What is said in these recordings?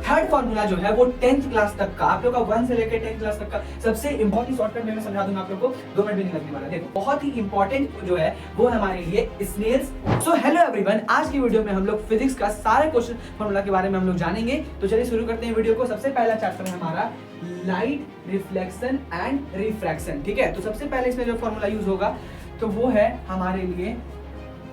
Third formula जो है वो 10th क्लास तक का, आप लोग का 1 से लेकर 10th क्लास तक का सबसे इंपॉर्टेंट शॉर्टकट में समझा दूंगा आप लोग को, 2 मिनट भी नहीं लगने वाला। देखो बहुत ही इंपॉर्टेंट जो है वो हमारे लिए स्नेल्स। सो हेलो एवरीवन, आज की वीडियो में हम लोग फिजिक्स का सारे क्वेश्चन फॉर्मूला के बारे में हम लोग जानेंगे। तो चलिए शुरू करते हैं वीडियो को। सबसे पहला चैप्टर है हमारा लाइट रिफ्लेक्शन एंड रिफ्रैक्शन। ठीक है, तो सबसे पहले इसमें जो फॉर्मूला यूज होगा तो वो है हमारे लिए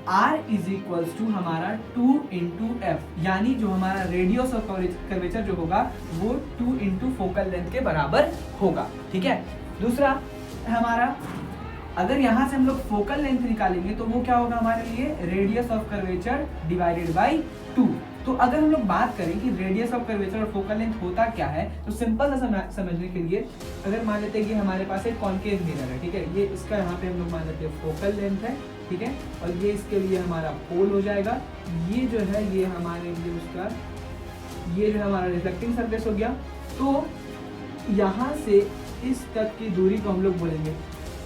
R इज इक्वल्स टू हमारा 2 इंटू एफ, यानी जो हमारा रेडियस ऑफ कर्वेचर जो होगा वो 2 इंटू फोकल लेंथ के बराबर होगा। ठीक है, दूसरा हमारा अगर यहाँ से हम लोग फोकल लेंथ निकालेंगे तो वो क्या होगा हमारे लिए radius of curvature divided by 2। तो अगर हम लोग बात करें कि रेडियस ऑफ कर्वेचर और फोकल लेंथ होता क्या है, तो सिंपल सा समझने के लिए अगर मान लेते हैं कि हमारे पास एक कॉन्केव मिरर है, ठीक है, ये इसका यहाँ पे हम लोग मान लेते हैं फोकल लेंथ है, ठीक है, और ये इसके लिए हमारा पोल हो जाएगा, ये जो है ये हमारे लिए उसका ये जो है हमारा रिफ्लेक्टिंग सरफेस हो गया। तो यहाँ से इस तक की दूरी को हम लोग बोलेंगे,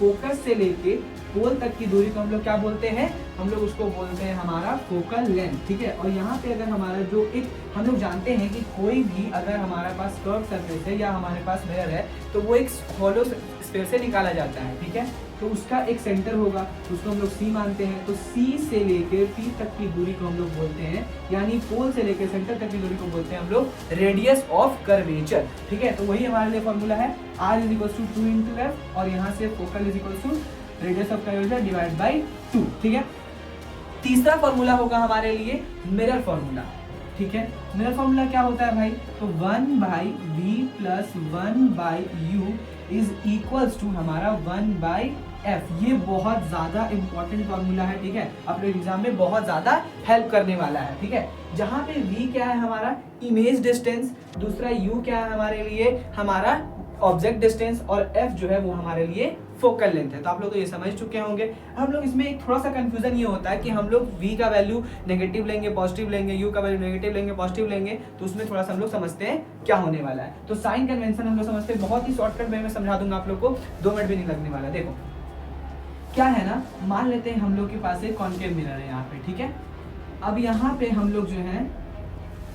फोकस से लेके पोल तक की दूरी को हम लोग क्या बोलते हैं, हम लोग उसको बोलते हैं हमारा फोकल लेंथ। ठीक है, और यहाँ पे अगर हमारा जो एक हम लोग जानते हैं कि कोई भी अगर हमारे पास कर्व सरफेस है या हमारे पास मिरर है तो वो एक हॉलो स्फीयर से निकाला जाता है। ठीक है, तो उसका एक सेंटर होगा, उसको हम लोग C मानते हैं। तो C से लेकर P तक की दूरी को हम लोग बोलते हैं, यानी पोल से लेकर सेंटर तक की दूरी को बोलते हैं हम लोग रेडियस ऑफ कर्वेचर। ठीक है, तो वही हमारे लिए फॉर्मूला है R is equal to 2 into F, और यहाँ से focal is equal to radius of curvature divide by 2। ठीक है, तीसरा फॉर्मूला होगा हमारे लिए मिरर फॉर्मूला। ठीक है, मिरर फॉर्मूला क्या होता है भाई, तो 1 by V plus 1 by U is equals to हमारा 1 बाई एफ। ये बहुत ज्यादा इंपॉर्टेंट फॉर्मूला है। ठीक है, अपने एग्जाम में बहुत ज्यादा हेल्प करने वाला है। ठीक है, जहां पे v क्या है हमारा इमेज डिस्टेंस, दूसरा u क्या है हमारे लिए हमारा ऑब्जेक्ट डिस्टेंस, और f जो है वो हमारे लिए फोकल लेंथ है। तो आप लोग तो ये समझ चुके होंगे। हम लोग इसमें एक थोड़ा सा कंफ्यूजन ये होता है कि हम लोग v का वैल्यू नेगेटिव लेंगे पॉजिटिव लेंगे, u का वैल्यू नेगेटिव लेंगे पॉजिटिव लेंगे, तो उसमें थोड़ा सा हम लोग समझते हैं क्या होने वाला है। तो साइन कन्वेंशन हम लोग समझते हैं, बहुत ही शॉर्टकट वे में समझा दूंगा आप लोग को, 2 मिनट भी नहीं लगने वाला। देखो क्या है ना, मान लेते हैं हम लोग के पास एक कॉन्केव मिरर है यहाँ पे। ठीक है, अब यहाँ पे हम लोग जो है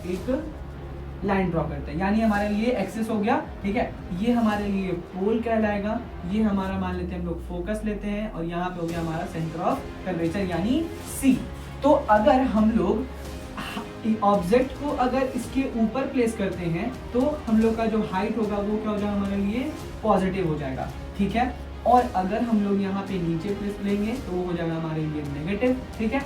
एक लाइन ड्रॉ करते हैं, यानी हमारे लिए एक्सिस हो गया। ठीक है, ये हमारे लिए पोल कहलाएगा, ये हमारा मान लेते हैं हम लोग फोकस लेते हैं, और यहाँ पे हो गया हमारा सेंटर ऑफ कर्वेचर यानी C। तो अगर हम लोग ऑब्जेक्ट को अगर इसके ऊपर प्लेस करते हैं तो हम लोग का जो हाइट होगा वो क्या हो जाएगा हमारे लिए पॉजिटिव हो जाएगा। ठीक है, और अगर हम लोग यहाँ पे नीचे प्लेस लेंगे तो वो हो जाएगा हमारे लिए नेगेटिव। ठीक है,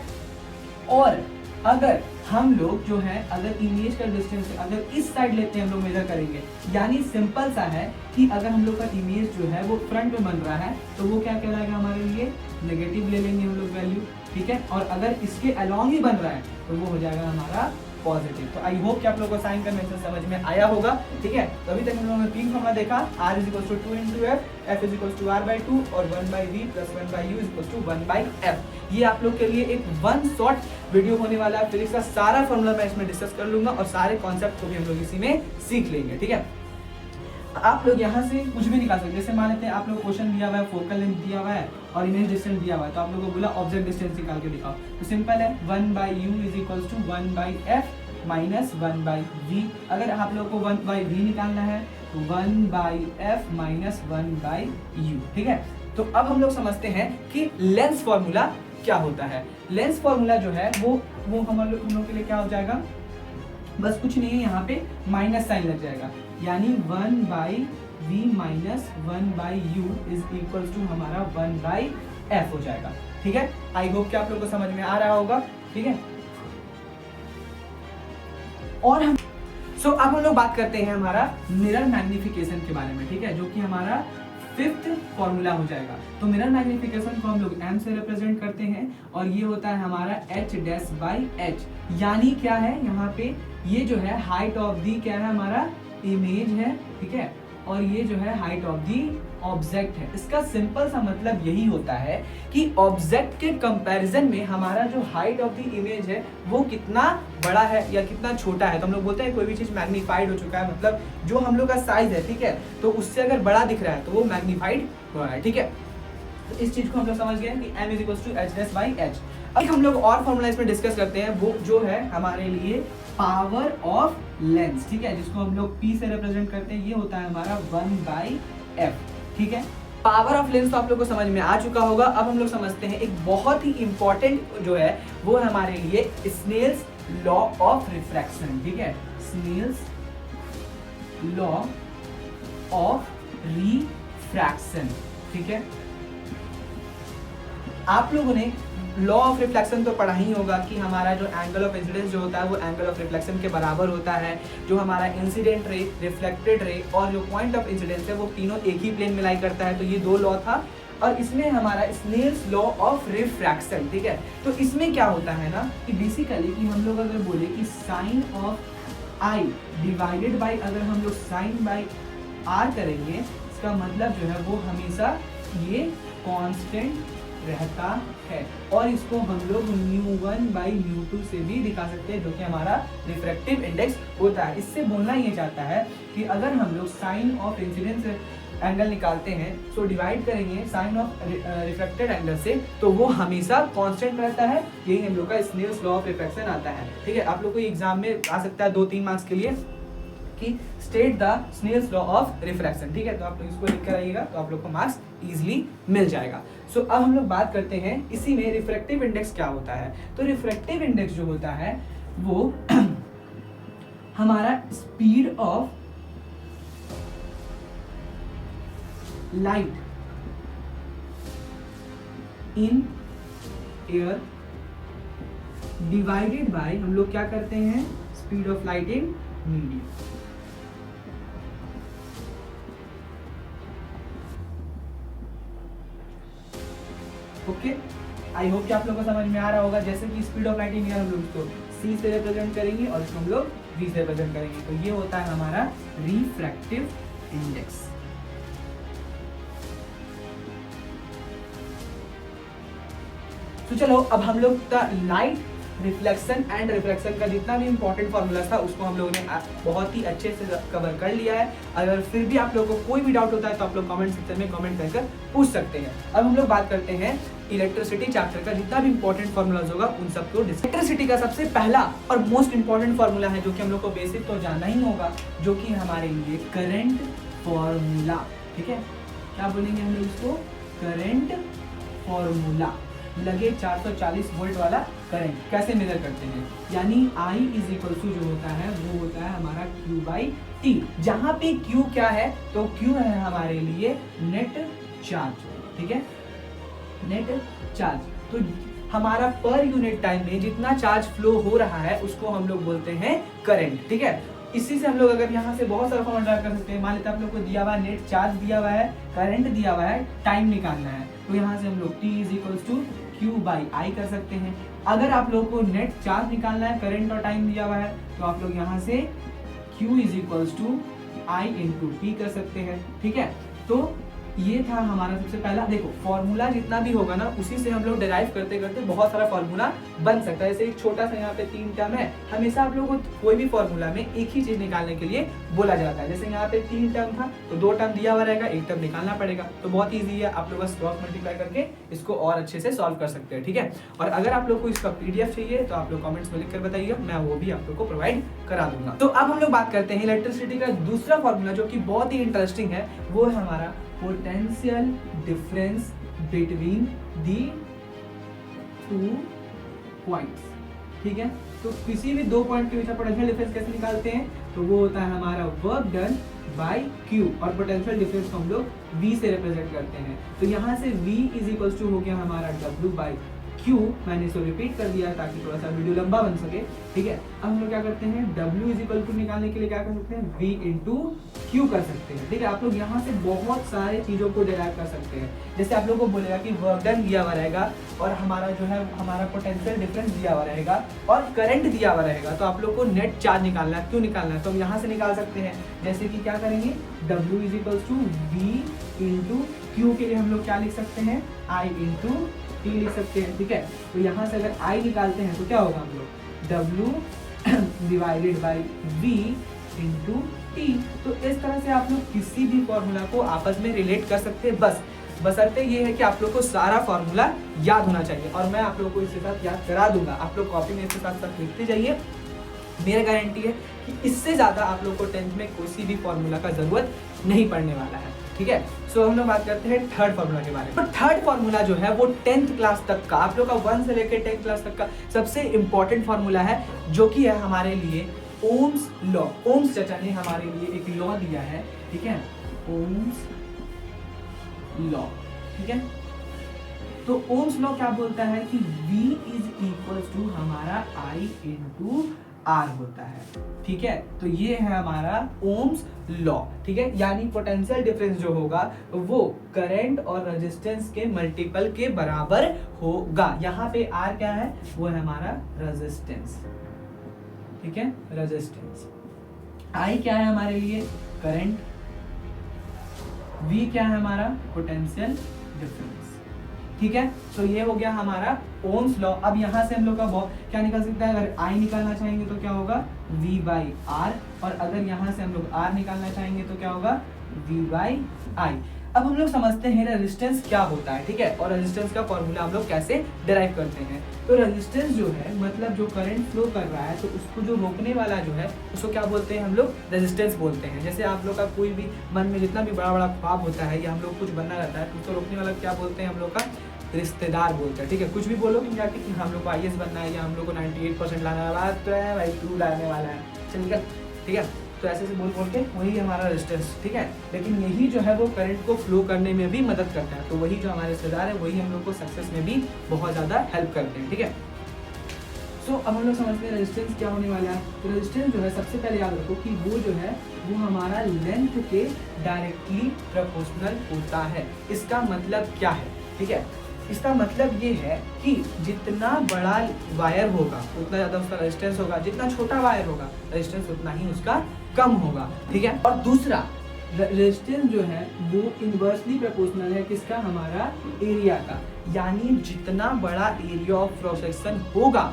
और अगर हम लोग जो है अगर इमेज का डिस्टेंस अगर इस साइड लेते हैं हम लोग मेजर करेंगे, यानी सिंपल सा है कि अगर हम लोग का इमेज जो है वो फ्रंट में बन रहा है तो वो क्या कहलाएगा हमारे लिए नेगेटिव ले लेंगे हम लोग वैल्यू। ठीक है, और अगर इसके अलॉन्ग ही बन रहा है तो वो हो जाएगा हमारा पॉजिटिव। तो आई होप कि आप लोगों को साइन कन्वेंशन समझ में आया होगा। ठीक है, तो अभी तक हम लोगों ने 3 फॉर्मूला देखा, R is equals to 2 into एफ, F is equals to R by 2, और 1 by V plus 1 by U is equals to 1 by F। ये आप लोग के लिए एक 1 शॉट वीडियो होने वाला है। फिजिक्स का सारा फॉर्मूला मैं इसमें डिस्कस कर लूंगा और सारे कॉन्सेप्ट को भी हम लोग इसी में सीख लेंगे। ठीक है, आप लोग यहाँ से कुछ भी निकाल सकते हैं। जैसे मान लेते हैं आप लोग क्वेश्चन दिया हुआ है, फोकल लेंथ दिया हुआ है और इमेज डिस्टेंस दिया हुआ है, तो आप लोगों को बोला ऑब्जेक्ट डिस्टेंस निकाल के दिखाओ। तो सिंपल है, 1 by U is equals to 1 by F minus 1 by V. अगर आप लोगों को 1 बाई वी निकालना है तो 1 by F minus 1 by you. ठीक है, तो अब हम लोग समझते हैं कि लेंस फॉर्मूला क्या होता है। लेंस फॉर्मूला जो है वो हम लोग के लिए क्या हो जाएगा, बस कुछ नहीं है, यहाँ पे माइनस साइन लग जाएगा, यानी 1 by V minus 1 by U is equals to हमारा 1 बाई एफ हो जाएगा। ठीक है, आई होप कि आप लोग को समझ में आ रहा होगा। ठीक है, और अब हम लोग बात करते हैं हमारा मिरर मैग्निफिकेशन के बारे में। ठीक है, जो कि हमारा 5th फॉर्मूला हो जाएगा। तो मिरर मैग्निफिकेशन को हम लोग m से रिप्रेजेंट करते हैं, और ये होता है हमारा h डैश बाई h, यानी क्या है यहाँ पे ये जो है हाइट ऑफ दी क्या है हमारा इमेज है। ठीक है, और ये जो है हाइट ऑफ दी ऑब्जेक्ट है। इसका सिंपल सा मतलब यही होता है कि ऑब्जेक्ट के कंपैरिजन में हमारा जो हाइट ऑफ द इमेज है वो कितना बड़ा है या कितना छोटा है। तो हम लोग बोलते हैं कोई भी चीज मैग्नीफाइड हो चुका है, मतलब जो हम लोग का साइज है, ठीक है, तो उससे अगर बड़ा दिख रहा है तो वो मैग्नीफाइड हो रहा है। ठीक है, तो इस चीज को हम लोग समझ गए कि m is equal to h dash by h। अब हम लोग और फॉर्मूला इसमें डिस्कस करते हैं, वो जो है हमारे लिए पावर ऑफ लेंस, ठीक है, जिसको हम लोग P से रिप्रेजेंट करते हैं। ये होता है हमारा 1/f, ठीक है। पावर ऑफ लेंस तो आप लोग को समझ में आ चुका होगा। अब हम लोग समझते हैं एक बहुत ही इंपॉर्टेंट जो है वो हमारे लिए स्नेल्स लॉ ऑफ रिफ्रैक्शन, ठीक है, स्नेल्स लॉ ऑफ रिफ्रैक्शन, ठीक है। आप लोगों ने लॉ ऑफ रिफ्लेक्शन तो पढ़ा ही होगा कि हमारा जो एंगल ऑफ इंसिडेंस जो होता है वो एंगल ऑफ रिफ्लेक्शन के बराबर होता है। जो हमारा इंसिडेंट रे, रिफ्लेक्टेड रे और जो पॉइंट ऑफ इंसिडेंस है वो तीनों एक ही प्लेन में लाई करता है। तो ये दो लॉ था और इसमें हमारा स्नेल्स लॉ ऑफ रिफ्रैक्शन, ठीक है। तो इसमें क्या होता है ना कि बेसिकली कि हम लोग अगर बोले कि sine of i divided by अगर हम लोग साइन बाई आर करेंगे, इसका मतलब जो है वो हमेशा ये कांस्टेंट रहता है। और इसको हम लोग μ1/μ2 से भी दिखा सकते हैं, जो कि हमारा रिफ्रैक्टिव इंडेक्स होता है। इससे बोलना ये चाहता है कि अगर हम लोग साइन ऑफ इंसिडेंस एंगल निकालते हैं तो डिवाइड करेंगे साइन ऑफ रिफ्रैक्टेड एंगल से, तो वो हमेशा कांस्टेंट रहता है। यही हम लोग का स्नेल्स लॉ ऑफ रिफ्रैक्शन आता है, ठीक है। आप लोग को एग्जाम में आ सकता है 2-3 मार्क्स के लिए कि state the Snell's law of refraction, ठीक है। तो आप लोग इसको लिख कर आइएगा तो आप लोग को मार्क्स इजीली मिल जाएगा। सो अब हम लोग बात करते हैं इसी में रिफ्रैक्टिव इंडेक्स क्या होता है। तो रिफ्रैक्टिव इंडेक्स जो होता है वो हमारा speed of light in air divided by हम लोग क्या करते हैं speed of light in medium. Okay, I hope कि आप लोगों को समझ में आ रहा होगा। जैसे कि speed of light in air हम लोग इसको c से रिप्रेजेंट करेंगे और इसको हम लोग v से रिप्रेजेंट करेंगे। तो ये होता है हमारा रिफ्रैक्टिव इंडेक्स। तो चलो अब हम लोग लाइट रिफ्लेक्शन एंड रिफ्रैक्शन का जितना भी इंपॉर्टेंट फॉर्मूला था उसको हम लोगों ने बहुत ही अच्छे से कवर कर लिया है। अगर फिर भी आप लोगों को कोई भी डाउट होता है तो आप लोग कमेंट सेक्शन में कमेंट करके पूछ सकते हैं। अब हम लोग बात करते हैं इलेक्ट्रिसिटी चैप्टर का जितना भी इंपॉर्टेंट फॉर्मूलाज होगा उन सबको। इलेक्ट्रिसिटी का सबसे पहला और मोस्ट इंपॉर्टेंट फॉर्मूला है जो कि हम लोग को बेसिक तो जानना ही होगा, जो कि हमारे लिए करंट फॉर्मूला, ठीक है। क्या बोलेंगे हम लोग इसको? Current formula. लगे 440 वोल्ट वाला करंट कैसे मेजर करते हैं, यानी I इज इक्वल टू जो होता है वो होता है हमारा Q/T। जहां पे Q क्या है तो Q है हमारे लिए नेट चार्ज, ठीक है, नेट चार्ज। तो हमारा पर यूनिट टाइम में जितना चार्ज फ्लो हो रहा है उसको हम लोग बोलते हैं करंट, ठीक है। इसी से हम लोग अगर यहाँ से बहुत सारा फॉर्मूला ड्रा कर सकते हैं। मान लेते हैं आप लोग को दिया हुआ है नेट चार्ज दिया हुआ है, करंट दिया हुआ है, टाइम निकालना है, तो यहाँ से हम लोग T is equal to Q/I कर सकते हैं। अगर आप लोग को नेट चार्ज निकालना है, करंट और टाइम दिया हुआ है, तो आप लोग यहाँ से Q is equal to I into T कर सकते हैं, ठीक है। तो ये था हमारा सबसे पहला। देखो फॉर्मूला जितना भी होगा ना उसी से हम लोग डिराइव करते करते बहुत सारा फॉर्मूला बन सकता है। जैसे एक छोटा सा यहाँ पे 3 टर्म है, हमेशा आप लोगों को कोई भी फॉर्मूला में एक ही चीज निकालने के लिए बोला जाता है। जैसे यहाँ पे 3 टर्म था तो 2 टर्म दिया हुआ रहेगा, 1 टर्म निकालना पड़ेगा। तो बहुत ईजी है, आप लोग बस क्रॉस मल्टीप्लाई करके इसको और अच्छे से सॉल्व कर सकते हैं, ठीक है। और अगर आप लोग को इसका PDF चाहिए तो आप लोग कमेंट्स में लिख कर बताइएगा, मैं वो भी आप लोग को प्रोवाइड करा दूंगा। तो अब हम लोग बात करते हैं इलेक्ट्रिसिटी का दूसरा फॉर्मूला जो कि बहुत ही इंटरेस्टिंग है, वो है हमारा potential difference between the 2 points, ठीक है। तो किसी भी 2 पॉइंट के बीच में पोटेंशियल डिफरेंस कैसे निकालते हैं, तो वो होता है हमारा वर्क डन बाय Q और पोटेंशियल डिफरेंस को हम लोग V से रिप्रेजेंट करते हैं। तो यहाँ से V इज इक्वल टू हो गया हमारा W/Q। मैंने इसको रिपीट कर दिया ताकि थोड़ा सा वीडियो लंबा बन सके, ठीक है। अब हम लोग क्या करते हैं W इज इक्वल टू निकालने के लिए क्या कर सकते हैं V इंटू Q कर सकते हैं, ठीक है। आप लोग यहाँ से बहुत सारे चीजों को डिराइव कर सकते हैं। जैसे आप लोग को बोलेगा कि वर्क डन दिया हुआ रहेगा और हमारा जो है हमारा पोटेंशियल डिफरेंस दिया हुआ रहेगा और करंट दिया हुआ रहेगा, तो आप लोग को नेट चार्ज निकालना है, क्यों निकालना है, तो हम यहाँ से निकाल सकते हैं। जैसे कि क्या करेंगे W is equal to V into Q के लिए हम लोग क्या लिख सकते हैं I इंटू T लिख सकते हैं, ठीक है। तो यहाँ से अगर I निकालते हैं तो क्या होगा हम लोग W divided by V into T। तो इस तरह से आप लोग किसी भी फॉर्मूला को आपस में रिलेट कर सकते हैं। बस बशर्ते ये है कि आप लोग को सारा फॉर्मूला याद होना चाहिए, और मैं आप लोगों को इसके साथ याद करा दूंगा। आप लोग कॉपी में इसके साथ साथ लिखते जाइए। मेरा गारंटी है कि इससे ज़्यादा आप लोग को 10th में किसी भी फॉर्मूला का ज़रूरत नहीं पड़ने वाला है, ठीक है। सो हम लोग बात करते हैं थर्ड फार्मूला के बारे में। तो थर्ड फार्मूला जो है वो 10th क्लास तक का, आप लोग का 1 से लेकर 10th क्लास तक का सबसे इंपॉर्टेंट फार्मूला है, जो कि है हमारे लिए ओम्स लॉ। ओम्स चाचा ने हमारे लिए एक लॉ दिया है, ठीक है, ओम्स लॉ, ठीक है। तो ओम्स लॉ क्या बोलता है कि V इज इक्वल टू हमारा I इंटू R होता है, ठीक है। तो ये है हमारा ओम्स लॉ, ठीक है। यानी पोटेंशियल डिफरेंस जो होगा वो करंट और रेजिस्टेंस के मल्टीपल के बराबर होगा। यहाँ पे R क्या है, वो है हमारा रेजिस्टेंस, ठीक है, रेजिस्टेंस। I क्या है हमारे लिए, करंट। V क्या है हमारा, पोटेंशियल डिफरेंस, ठीक है। सो ये हो गया हमारा ओम्स लॉ। अब यहाँ से हम लोग का क्या निकल सकता है, अगर I निकालना चाहेंगे तो क्या होगा, V बाई R, और अगर यहाँ से हम लोग R निकालना चाहेंगे तो क्या होगा, V बाई I। अब हम लोग समझते हैं रेजिस्टेंस क्या होता है, ठीक है, और रेजिस्टेंस का फॉर्मूला हम लोग कैसे डिराइव करते हैं। तो रेजिस्टेंस जो है मतलब जो करंट फ्लो कर रहा है, तो उसको जो रोकने वाला जो है उसको क्या बोलते हैं, हम लोग रेजिस्टेंस बोलते हैं। जैसे आप लोग का कोई भी मन में जितना भी बड़ा बड़ा ख्वाब होता है या हम लोग कुछ बनना रहता है, तो उसको रोकने वाला क्या बोलते हैं, हम लोग का रिश्तेदार बोलते हैं, ठीक है। कुछ भी बोलो कि जाके कि हम लोग को IAS बनना है या हम लोग को 98% लाने वाला तो है भाई, 2 लाने वाला है, चलिए, ठीक है। तो ऐसे से बोल के वही हमारा रेजिस्टेंस, ठीक है। लेकिन यही जो है वो करंट को फ्लो करने में भी मदद करता है। तो वही जो हमारे रिश्तेदार है वही हम लोग को सक्सेस में भी बहुत ज़्यादा हेल्प करते हैं, ठीक है। सो अब हम लोग समझते हैं रेजिस्टेंस क्या होने वाला है। तो रेजिस्टेंस जो है सबसे पहले याद रखो कि वो जो है वो हमारा लेंथ के डायरेक्टली प्रोपोर्शनल होता है। इसका मतलब क्या है, ठीक है। इसका मतलब ये है कि जितना बड़ा वायर होगा उतना ज़्यादा उसका रेजिस्टेंस होगा, जितना छोटा वायर होगा रेजिस्टेंस उतना ही उसका कम होगा, ठीक है। और दूसरा रेजिस्टेंस जो है वो इनवर्सली प्रोपोर्शनल है किसका, हमारा एरिया का। यानी जितना बड़ा एरिया ऑफ क्रॉस सेक्शन होगा,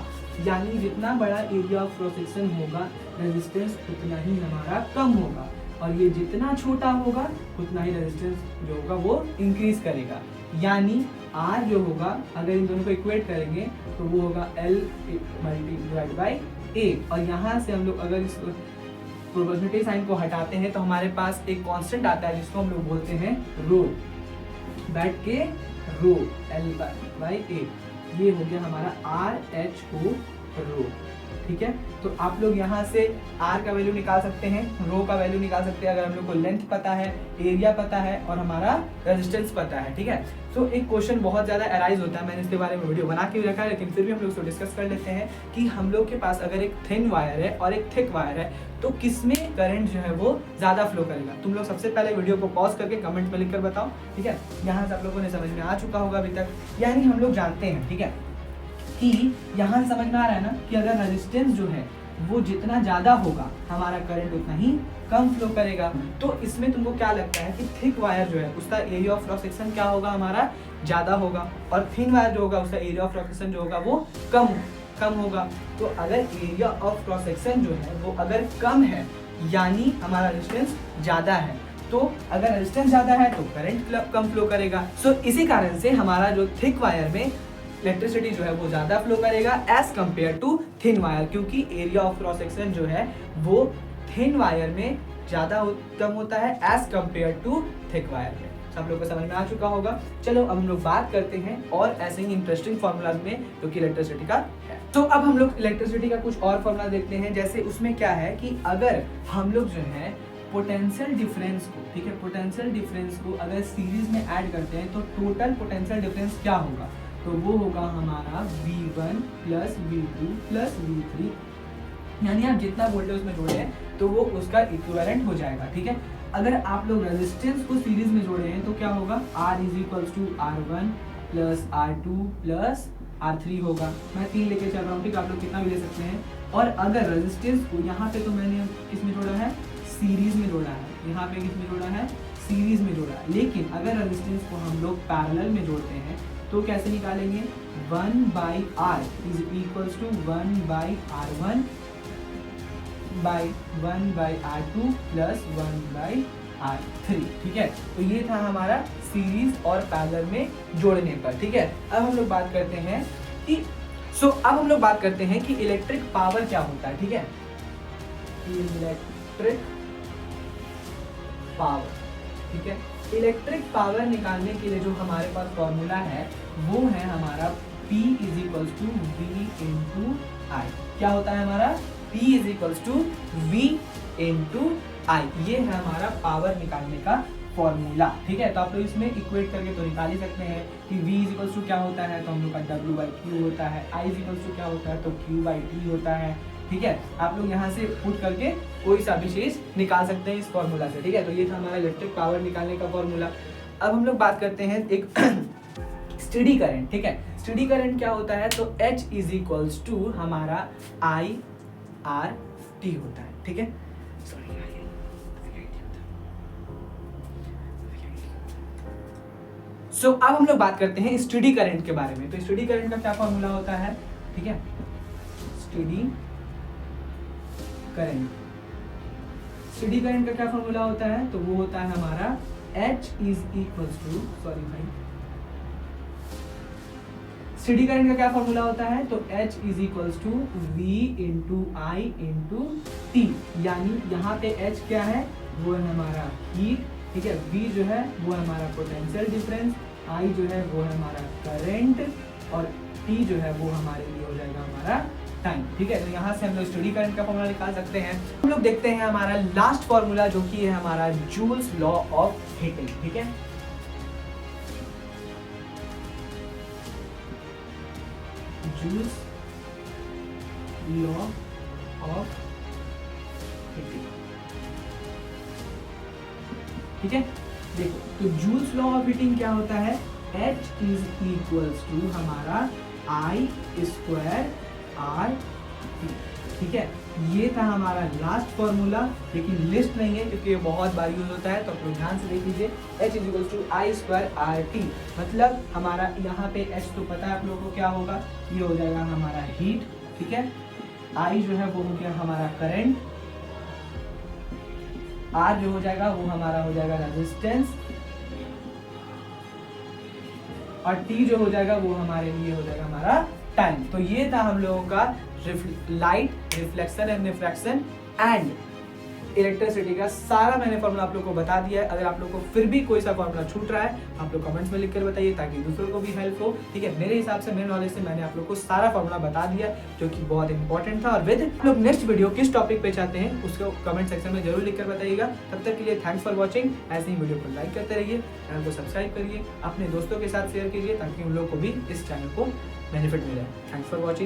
यानी जितना बड़ा एरिया ऑफ क्रॉस सेक्शन होगा रेजिस्टेंस उतना ही हमारा कम होगा, और ये जितना छोटा होगा उतना ही रेजिस्टेंस जो होगा वो इंक्रीज करेगा। यानी R जो होगा अगर इन दोनों को इक्वेट करेंगे तो वो होगा L डिवाइड बाई A, और यहाँ से हम लोग अगर इस प्रोपोर्शनलिटी साइन को हटाते हैं तो हमारे पास एक कांस्टेंट आता है जिसको हम लोग बोलते हैं रो, बैठ के रो L बाई A। ये हो गया हमारा RHO रो, ठीक है। तो आप लोग यहाँ से R का वैल्यू निकाल सकते हैं, रो का वैल्यू निकाल सकते हैं अगर हम लोग को लेंथ पता है, एरिया पता है और हमारा रेजिस्टेंस पता है, ठीक है। तो एक क्वेश्चन बहुत ज़्यादा अराइज होता है, मैंने इसके बारे में वीडियो बना के भी रखा है, लेकिन फिर भी हम लोग इसको डिस्कस कर लेते हैं कि हम लोग के पास अगर एक थिन वायर है और एक थिक वायर है तो किसमें करंट जो है वो ज़्यादा फ्लो करेगा। तुम लोग सबसे पहले वीडियो को पॉज करके कमेंट में लिख कर बताओ, ठीक है। यहाँ से आप लोगों ने समझ में आ चुका होगा अभी तक। यानी हम लोग जानते हैं, ठीक है, कि यहाँ से समझ में आ रहा है ना कि अगर रेजिस्टेंस जो है वो जितना ज़्यादा होगा हमारा करंट उतना ही कम फ्लो करेगा। तो इसमें तुमको क्या लगता है कि थिक वायर जो है उसका एरिया ऑफ क्रॉस सेक्शन क्या होगा, हमारा ज़्यादा होगा, और थिन वायर जो होगा उसका एरिया ऑफ क्रॉस सेक्शन जो होगा वो कम होगा। तो अगर एरिया ऑफ क्रॉस सेक्शन जो है वो अगर कम है यानी हमारा रेजिस्टेंस ज़्यादा है, तो अगर रेजिस्टेंस ज़्यादा है तो करंट कम फ्लो करेगा। सो इसी कारण से हमारा जो थिक वायर में इलेक्ट्रिसिटी जो है वो ज़्यादा फ्लो करेगा as compare to thin wire, क्योंकि एरिया ऑफ क्रॉस सेक्शन जो है वो थिन वायर में ज़्यादा कम होता है as compare to thick wire में। सब लोग को समझ में आ चुका होगा। चलो अब हम लोग बात करते हैं और ऐसे ही इंटरेस्टिंग फॉर्मूलाज में जो कि इलेक्ट्रिसिटी का है। तो अब हम लोग इलेक्ट्रिसिटी का कुछ और फॉर्मूला देखते हैं। जैसे उसमें क्या है कि अगर हम लोग जो है पोटेंशियल डिफरेंस को, ठीक है, पोटेंशियल डिफरेंस को अगर सीरीज में ऐड करते हैं तो टोटल पोटेंशियल डिफरेंस क्या होगा, तो वो होगा हमारा V1 plus V2 plus V3। यानी आप जितना वोल्टेज उसमें जोड़े हैं तो वो उसका इक्विवेलेंट हो जाएगा, ठीक है। अगर आप लोग रेजिस्टेंस को सीरीज में जोड़े हैं तो क्या होगा, R is equals to R1 plus R2 plus R3 होगा। मैं 3 लेके चल रहा हूँ, ठीक है, आप लोग कितना भी ले सकते हैं। और अगर रेजिस्टेंस को यहाँ पे तो मैंने किस में जोड़ा है, सीरीज में जोड़ा है, यहाँ पे किस में जोड़ा है, सीरीज में जोड़ा है। लेकिन अगर रेजिस्टेंस को हम लोग पैरेलल में जोड़ते हैं तो कैसे निकालेंगे, 1/R is equals to 1/R1 by 1/R2 plus 1/R3, R3, ठीक है। तो ये था हमारा सीरीज और पैरेलल में जोड़ने पर, ठीक है। अब हम लोग बात करते हैं कि अब हम लोग बात करते हैं कि इलेक्ट्रिक पावर क्या होता है, ठीक है। इलेक्ट्रिक पावर, ठीक है। इलेक्ट्रिक पावर निकालने के लिए जो हमारे पास फॉर्मूला है वो है हमारा P is equals to V into I. क्या होता है हमारा P is equals to V into I. ये है हमारा पावर निकालने का फॉर्मूला, ठीक है। तो आप लोग इसमें इक्वेट करके तो निकाल ही सकते हैं कि V इज इक्वल्स टू क्या होता है, तो हम लोग का W बाई Q होता है। I इज इक्वल्स टू क्या होता है, तो Q बाई T होता है, ठीक है। आप लोग यहाँ से पुट करके कोई सा भी चीज निकाल सकते हैं इस फॉर्मूला से, ठीक है। तो ये था हमारा इलेक्ट्रिक पावर निकालने का फॉर्मूला। अब हम लोग बात करते हैं एक स्टेडी करंट, ठीक है। स्टेडी करंट क्या होता है, तो H इज इक्वल्स टू हमारा IRT होता है, ठीक है। अब हम लोग बात करते हैं स्टेडी करंट के बारे में। तो स्टेडी करंट का क्या फॉर्मूला होता है, ठीक है। स्टेडी करंट का क्या फॉर्मूला होता है, तो वो होता है हमारा H is equals to, steady current का क्या फॉर्मूला होता है, तो H is equals to V into I into T. यानी यहाँ पे H क्या है, वो है हमारा हीट, ठीक है। V जो है वो है हमारा पोटेंशियल डिफरेंस, I जो है वो है हमारा करंट, और T जो है वो हमारे लिए हो जाएगा हमारा टाइम, ठीक है। तो यहाँ से हम लोग स्टेडी करंट का फॉर्मूला निकाल सकते हैं। हम लोग देखते हैं हमारा लास्ट फॉर्मूला जो कि है हमारा जूल्स लॉ ऑफ हीटिंग, ठीक है। जूल्स लॉ ऑफ हीटिंग, ठीक है। देखो, तो जूल्स लॉ ऑफ हीटिंग क्या होता है, H इज इक्वल्स टू हमारा I स्क्वायर RT, ठीक है। ये था हमारा लास्ट फॉर्मूला, लेकिन लिस्ट नहीं है क्योंकि ये बहुत बार यूज होता है, तो आप लोग ध्यान से देख लीजिए। H is equals to I square RT, मतलब हमारा यहाँ पे H तो पता है आप लोगों को क्या होगा, ये हो जाएगा हमारा हीट, ठीक है। I जो है वो हो गया हमारा करंट, R जो हो जाएगा वो हमारा हो जाएगा रेजिस्टेंस, और T जो हो जाएगा वो हमारे लिए हो जाएगा हमारा टाइम। तो ये था हम लोगों का light, reflection and refraction and electricity का सारा मैंने फॉर्मूला आप लोग को बता दिया है। अगर आप लोग को फिर भी कोई सा फॉर्मूला छूट रहा है, आप लोग कमेंट्स में लिख कर बताइए ताकि दूसरों को भी हेल्प हो, ठीक है। मेरे हिसाब से, मेरे नॉलेज से मैंने आप लोग को सारा फॉर्मूला बता दिया जो कि बहुत इंपॉर्टेंट था। और विद आप लोग नेक्स्ट वीडियो किस टॉपिक पे चाहते हैं उसको कमेंट सेक्शन में जरूर लिख कर बताइएगा। तब तक के लिए थैंक्स फॉर वॉचिंग। ऐसे ही वीडियो को लाइक करते रहिए, चैनल को सब्सक्राइब करिए, अपने दोस्तों के साथ शेयर कीजिए ताकि उन लोग को भी इस चैनल को बेनिफिट मिले। Thanks for watching.